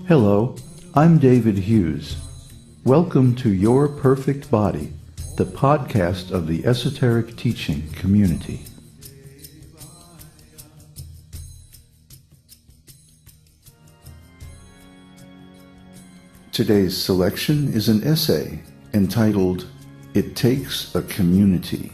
Hello, I'm David Hughes. Welcome to Your Perfect Body, the podcast of the Esoteric Teaching community. Today's selection is an essay entitled, "It Takes a Community."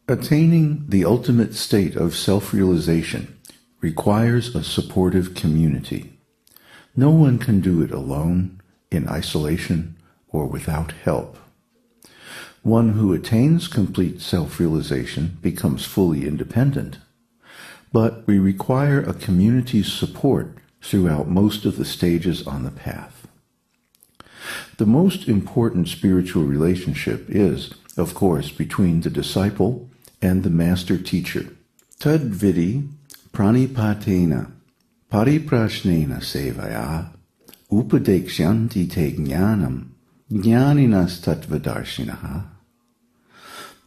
Attaining the ultimate state of self-realization requires a supportive community. No one can do it alone, in isolation, or without help. One who attains complete self-realization becomes fully independent, but we require a community's support throughout most of the stages on the path. The most important spiritual relationship is, of course, between the disciple and the master teacher. Tad viddhi, pranipatena, pariprasnena sevaya, upadeksyanti jnanam, jnaninas tattva-darsinah.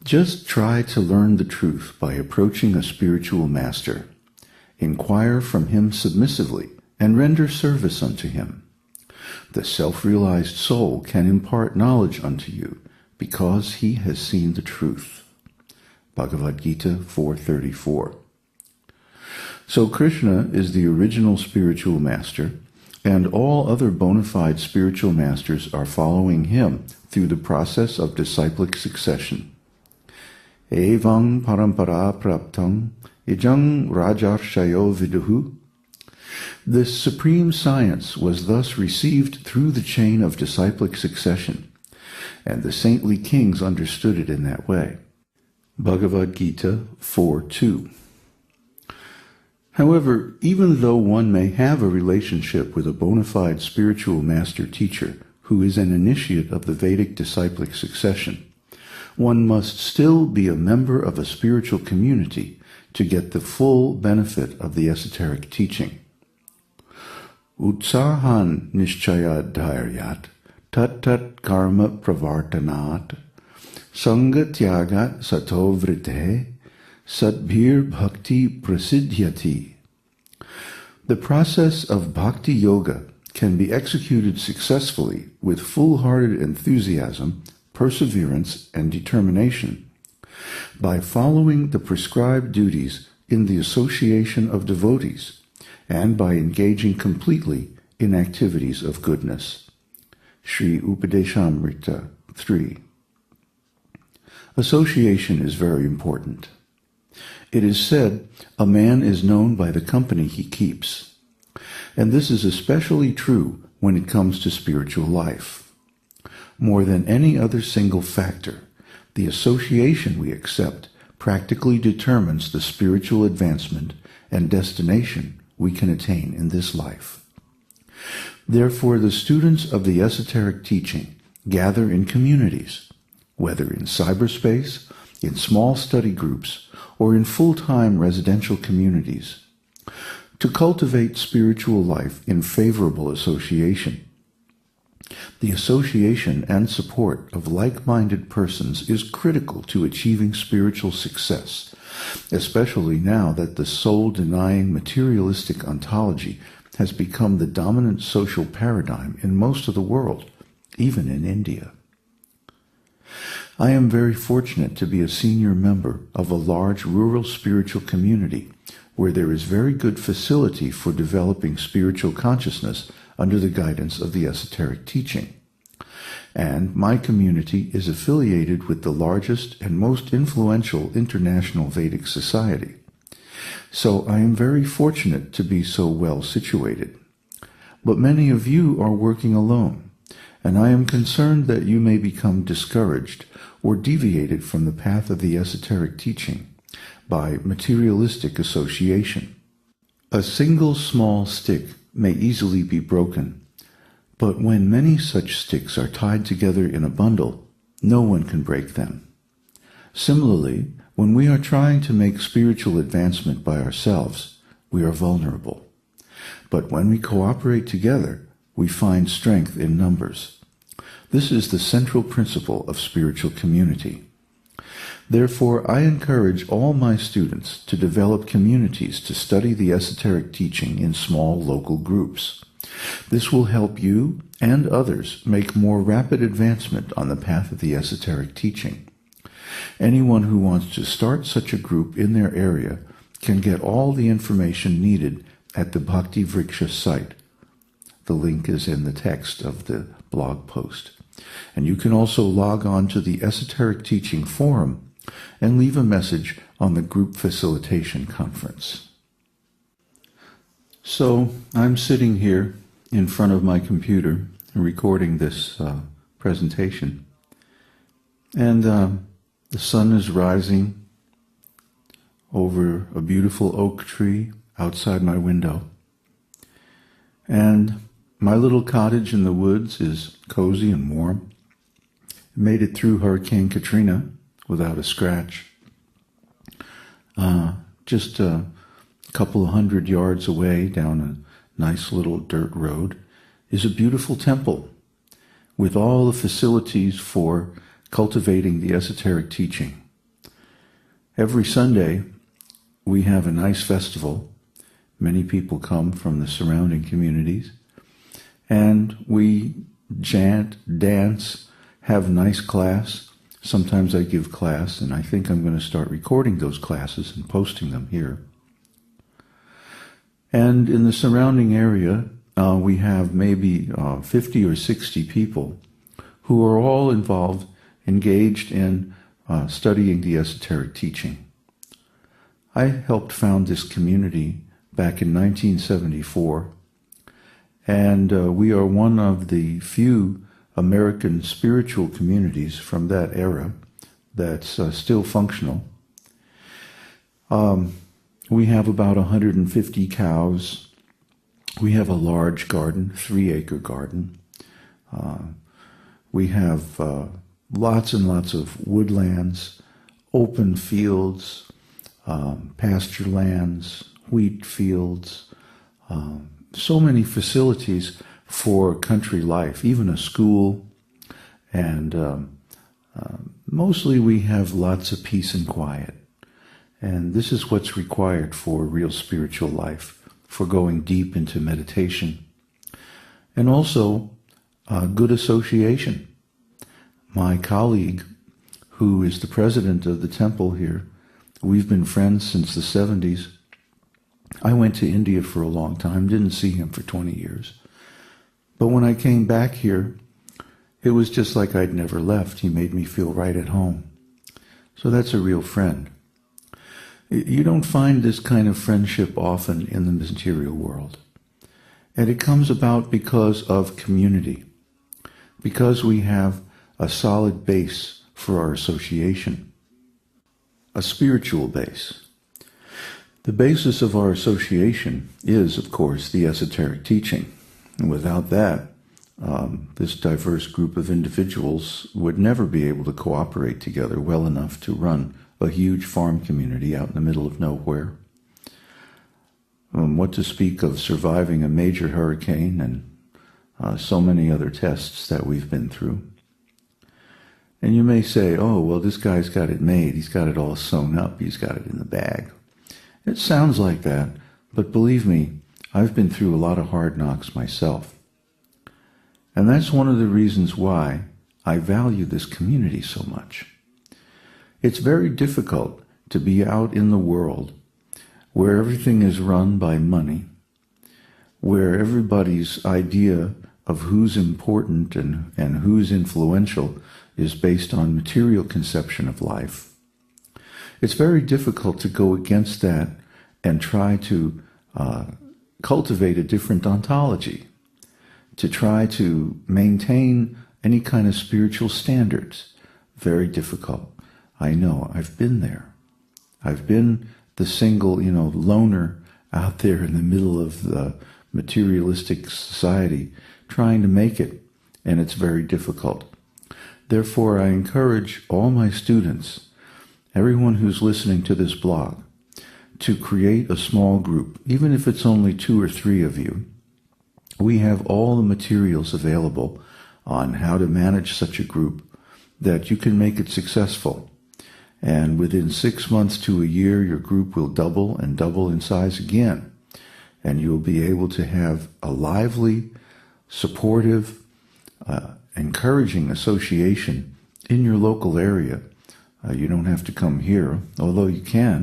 Just try to learn the truth by approaching a spiritual master. Inquire from him submissively and render service unto him. The self-realized soul can impart knowledge unto you because he has seen the truth. Bhagavad Gita 4:34. So Krishna is the original spiritual master, and all other bona fide spiritual masters are following him through the process of disciplic succession. Evang parampara praptang ijang rajarshayo viduhu. This supreme science was thus received through the chain of disciplic succession, and the saintly kings understood it in that way. Bhagavad Gita 4:2. However, even though one may have a relationship with a bona fide spiritual master teacher who is an initiate of the Vedic disciplic succession, one must still be a member of a spiritual community to get the full benefit of the esoteric teaching. Utsahan nishchayad dhairyat tat karma pravartanat Sangha tyagat sato vritte sadbhir bhakti prasidhyati. The process of bhakti yoga can be executed successfully with full-hearted enthusiasm, perseverance, and determination by following the prescribed duties in the association of devotees and by engaging completely in activities of goodness. Sri Upadeshamrita 3. Association is very important. It is said, a man is known by the company he keeps. And this is especially true when it comes to spiritual life. More than any other single factor, the association we accept practically determines the spiritual advancement and destination we can attain in this life. Therefore, the students of the esoteric teaching gather in communities, whether in cyberspace, in small study groups, or in full-time residential communities, to cultivate spiritual life in favorable association. The association and support of like-minded persons is critical to achieving spiritual success, especially now that the soul-denying materialistic ontology has become the dominant social paradigm in most of the world, even in India. I am very fortunate to be a senior member of a large rural spiritual community where there is very good facility for developing spiritual consciousness under the guidance of the esoteric teaching. And my community is affiliated with the largest and most influential international Vedic society. So I am very fortunate to be so well situated. But many of you are working alone, and I am concerned that you may become discouraged or deviated from the path of the esoteric teaching by materialistic association. A single small stick may easily be broken, but when many such sticks are tied together in a bundle, no one can break them. Similarly, when we are trying to make spiritual advancement by ourselves, we are vulnerable. But when we cooperate together, we find strength in numbers. This is the central principle of spiritual community. Therefore, I encourage all my students to develop communities to study the esoteric teaching in small local groups. This will help you and others make more rapid advancement on the path of the esoteric teaching. Anyone who wants to start such a group in their area can get all the information needed at the Bhakti Vriksha site. The link is in the text of the blog post. And you can also log on to the Esoteric Teaching Forum and leave a message on the group facilitation conference. So I'm sitting here in front of my computer recording this presentation. And the sun is rising over a beautiful oak tree outside my window. And my little cottage in the woods is cozy and warm. It made it through Hurricane Katrina without a scratch. Just a couple of 100 yards away down a nice little dirt road is a beautiful temple with all the facilities for cultivating the esoteric teaching. Every Sunday, we have a nice festival. Many people come from the surrounding communities. And we chant, dance, have nice class. Sometimes I give class, and I think I'm going to start recording those classes and posting them here. And in the surrounding area, we have maybe 50 or 60 people who are all involved, engaged in studying the esoteric teaching. I helped found this community back in 1974, and we are one of the few American spiritual communities from that era that's still functional. We have about 150 cows. We have a large garden, 3-acre garden. We have lots and lots of woodlands, open fields, pasture lands, wheat fields, so many facilities for country life, even a school, and mostly we have lots of peace and quiet. And this is what's required for real spiritual life, for going deep into meditation. And also good association. My colleague, who is the president of the temple here, we've been friends since the 70s. I went to India for a long time, didn't see him for 20 years. But when I came back here, it was just like I'd never left. He made me feel right at home. So that's a real friend. You don't find this kind of friendship often in the material world. And it comes about because of community, because we have a solid base for our association, a spiritual base. The basis of our association is, of course, the esoteric teaching. And without that, this diverse group of individuals would never be able to cooperate together well enough to run a huge farm community out in the middle of nowhere. What to speak of surviving a major hurricane and so many other tests that we've been through. And you may say, oh, well, this guy's got it made. He's got it all sewn up. He's got it in the bag. It sounds like that, but believe me, I've been through a lot of hard knocks myself. And that's one of the reasons why I value this community so much. It's very difficult to be out in the world where everything is run by money, where everybody's idea of who's important and who's influential is based on material conception of life. It's very difficult to go against that and try to cultivate a different ontology, to try to maintain any kind of spiritual standards. Very difficult. I know, I've been there. I've been the single, loner out there in the middle of the materialistic society trying to make it, and it's very difficult. Therefore, I encourage all my students, everyone who's listening to this blog, to create a small group, even if it's only 2 or 3 of you. We have all the materials available on how to manage such a group that you can make it successful. And within 6 months to a year, your group will double and double in size again. And you'll be able to have a lively, supportive, encouraging association in your local area. You don't have to come here, although you can.